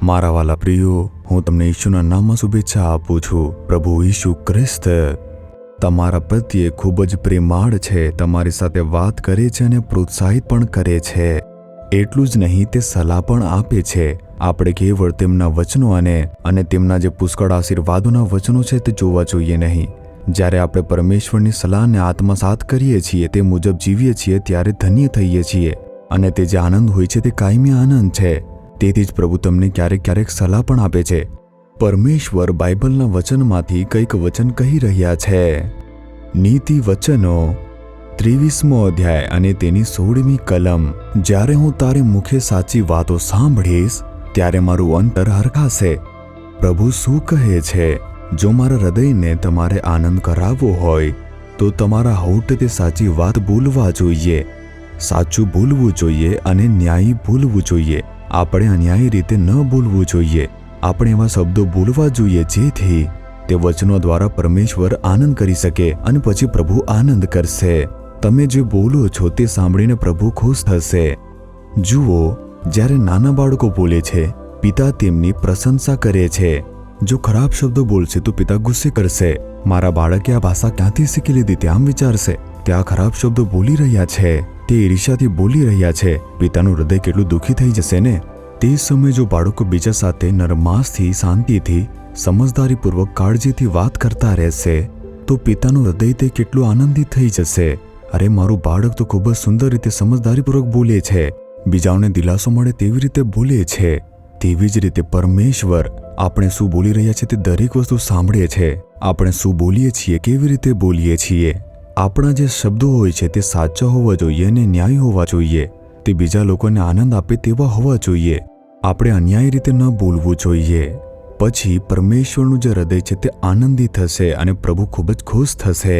મારા વાલા પ્રિયો, હું તમને ઈશુના નામમાં શુભેચ્છા આપું છું। પ્રભુ ઈશુ ખ્રિસ્ત તમારા પ્રત્યે ખૂબ જ પ્રેમાળ છે, તમારી સાથે વાત કરે છે અને પ્રોત્સાહિત પણ કરે છે। એટલું જ નહીં, તે સલાહ પણ આપે છે। આપણે કેવળ તેમના વચનો અને તેમના જે પુષ્કળ આશીર્વાદોના વચનો છે તે જોવા જોઈએ નહીં। જ્યારે આપણે પરમેશ્વરની સલાહને આત્મસાત કરીએ છીએ, તે મુજબ જીવીએ છીએ, ત્યારે ધન્ય થઈએ છીએ અને તે જે આનંદ હોય છે તે કાયમી આનંદ છે। તેથી જ પ્રભુ તમને ક્યારેક ક્યારેક સલાહ પણ આપે છે। પરમેશ્વર બાઇબલના વચનમાંથી કંઈક વચન કહી રહ્યા છે। નીતિ વચનો 23મો અધ્યાય અને તેની 16મી કલમ। જ્યારે હું તારે મુખે સાચી વાતો સાંભળીશ, ત્યારે મારું અંતર હરખાશે। પ્રભુ શું કહે છે? જો મારા હૃદયને તમારે આનંદ કરાવવો હોય તો તમારા હોઠ તે સાચી વાત બોલવા જોઈએ, સાચું બોલવું જોઈએ અને ન્યાયી બોલવું જોઈએ। આપણે અન્યાયી રીતે ન બોલવું જોઈએ। આપણે એવા શબ્દો બોલવા જોઈએ જેથી તે વચનો દ્વારા પરમેશ્વર આનંદ કરી શકે અને પછી પ્રભુ આનંદ કરશે। તમે જે બોલો છો તે સાંભળીને પ્રભુ ખુશ થશે। જુઓ, જ્યારે નાના બાળકો બોલે છે, પિતા તેમની પ્રશંસા કરે છે। જો ખરાબ શબ્દો બોલશે તો પિતા ગુસ્સે કરશે। મારા બાળકે આ ભાષા ક્યાંથી શીખી લીધી તે આમ વિચારશે। તે આ ખરાબ શબ્દો બોલી રહ્યા છે, તે ઈર્ષ્યાથી બોલી રહ્યા છે। પિતાનું હૃદય કેટલું દુઃખી થઈ જશે ને। તે સમયે જો બાળકો બીજા સાથે નરમાશથી, શાંતિથી, સમજદારીપૂર્વક, કાળજીથી વાત કરતા રહેશે તો પિતાનું હૃદય તે કેટલું આનંદિત થઈ જશે। અરે, મારું બાળક તો ખૂબ જ સુંદર રીતે સમજદારીપૂર્વક બોલે છે, બીજાઓને દિલાસો મળે તેવી રીતે બોલે છે। તેવી જ રીતે પરમેશ્વર આપણે શું બોલી રહ્યા છે તે દરેક વસ્તુ સાંભળે છે। આપણે શું બોલીએ છીએ, કેવી રીતે બોલીએ છીએ, આપણા જે શબ્દો હોય છે તે સાચા હોવા જોઈએ અને ન્યાયી હોવા જોઈએ। તે બીજા લોકોને આનંદ આપે તેવા હોવા જોઈએ। આપણે અન્યાયી રીતે ન બોલવું જોઈએ। પછી પરમેશ્વરનું જે હૃદય છે તે આનંદિત થશે અને પ્રભુ ખૂબ જ ખુશ થશે।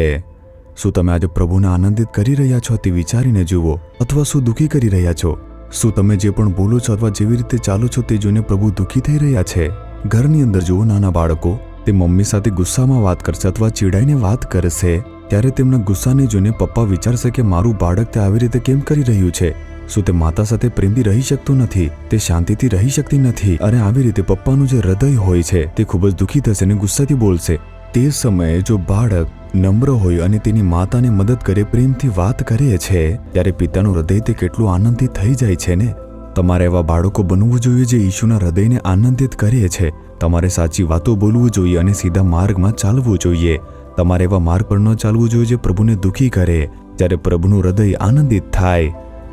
શું તમે આજે પ્રભુને આનંદિત કરી રહ્યા છો તે વિચારીને જુઓ, અથવા શું દુઃખી કરી રહ્યા છો? શું તમે જે પણ બોલો છો અથવા જેવી રીતે ચાલો છો તે જોઈને પ્રભુ દુઃખી થઈ રહ્યા છે? ઘરની અંદર જુઓ, નાના બાળકો તે મમ્મી સાથે ગુસ્સામાં વાત કરશે અથવા ચીડાઈને વાત કરશે, ત્યારે તેમના ગુસ્સાને જોઈને પપ્પા વિચારશે કે મારું બાળક તે આવી રીતે કેમ કરી રહ્યું છે? શું તે માતા સાથે પ્રેમથી રહી શકતું નથી? તે શાંતિથી રહી શકતી નથી? અને આવી રીતે પપ્પાનું જે હૃદય હોય છે તે ખૂબ જ દુઃખી થશે અને ગુસ્સાથી બોલશે। તે સમયે જો બાળક નમ્ર હોય અને તેની માતાને મદદ કરે, પ્રેમથી વાત કરે છે, ત્યારે પિતાનું હૃદય તે કેટલું આનંદિત થઈ જાય છે ને। તમારે એવા બાળકો બનવું જોઈએ જે ઈશુના હૃદયને આનંદિત કરે છે। તમારે સાચી વાતો બોલવું જોઈએ અને સીધા માર્ગમાં ચાલવું જોઈએ। તમારે એવા માર્ગ પર ન ચાલવું જોઈએ જે પ્રભુને દુઃખી કરે। જ્યારે પ્રભુનું હૃદય આનંદિત થાય,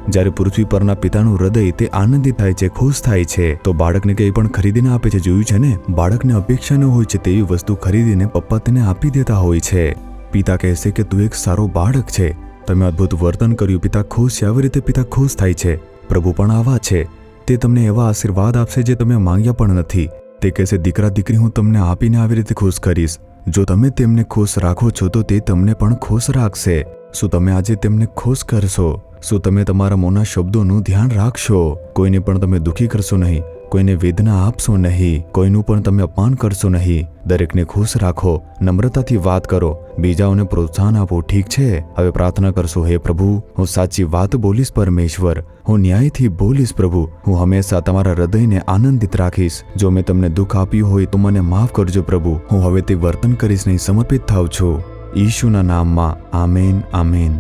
જ્યારે પૃથ્વી પરના પિતાનું હૃદય તે આનંદિત થાય છે, ખુશ થાય છે, તો બાળકને કંઈ પણ ખરીદીને આપે છે। જોયું છે ને? બાળકને અપેક્ષા ન હોય છે તેવી વસ્તુ ખરીદીને પપ્પા તેને આપી દેતા હોય છે। પિતા કહેશે કે તું એક સારો બાળક છે, તમે અદ્ભુત વર્તન કર્યું, પિતા ખુશ છે। આવી રીતે પિતા ખુશ થાય છે। પ્રભુ પણ આવા છે। તે તમને એવા આશીર્વાદ આપશે જે તમે માંગ્યા પણ નથી। તે કહેશે, દીકરા દીકરી, હું તમને આપીને આવી રીતે ખુશ કરીશ। જો તમે તેમને ખુશ રાખો છો તો તે તમને પણ ખુશ રાખશે। શું તમે આજે તેમને ખુશ કરશો? શું તમે તમારા મોંના શબ્દોનું ધ્યાન રાખશો? કોઈને પણ તમે દુઃખી કરશો નહીં, કોઈને વેદના આપશો નહીં, કોઈનું પણ તમે અપમાન કરશો નહીં। દરેકને ખુશ રાખો, નમ્રતાથી વાત કરો, બીજાઓને પ્રોત્સાહન આપો। ઠીક છે? હવે પ્રાર્થના કરશો, હે પ્રભુ, હું સાચી વાત બોલીશ પરમેશ્વર, હું ન્યાયથી બોલીશ પ્રભુ, હું હંમેશા તમારા હૃદયને આનંદિત રાખીશ। જો મેં તમને દુઃખ આપ્યું હોય તો મને માફ કરજો પ્રભુ, હું હવે તે વર્તન કરીશ નહીં, સમર્પિત થાવ છું ઈશુના નામમાં। Amen, amen.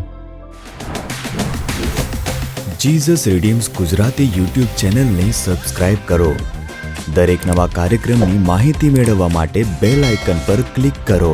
Jesus redeems Gujarati YouTube ચેનલને સબસ્ક્રાઇબ કરો। દરેક નવા કાર્યક્રમની માહિતી મેળવવા માટે બેલ આઇકન પર ક્લિક કરો।